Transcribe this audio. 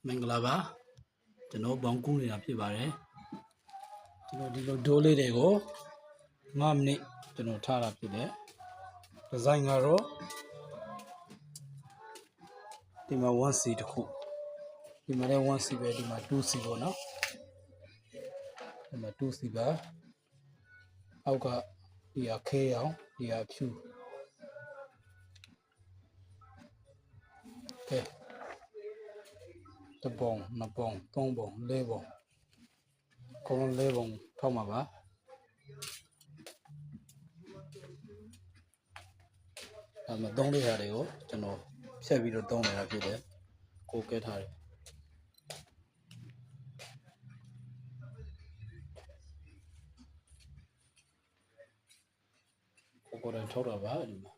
မင်္ဂလာပါကျွန်တော်ဘောင်ကူးနေတာဖြစ်ပါတယ်ကျွန်တော်ဒီလိုဒိုးလေးတွေကို5မိနစ်ကျွန်တော်ထားတာဖြစ်တယ်ဒီဇိုင်းကတော့ဒီမှာ 1C တခုဒီမှာလည်း 1C ပဲဒီမှာ 2C ပေါ့နော်ဒီမှာ 2C ပါအောက်ကဒီအခဲအောင်ဒီအဖြူကဲတပုံနှစ်ပုံသုံးပုံလေးပုံခေါင်းလေးပုံထောက်မှာပါဒါမှသုံးလေးဟာတွေကိုကျွန်တော်ဖြတ်ပြီးတော့သုံးနေတာဖြစ်တယ်ကိုကဲထားတယ်ကိုယ်တိုင်ထောက်တာပါဒီမှာ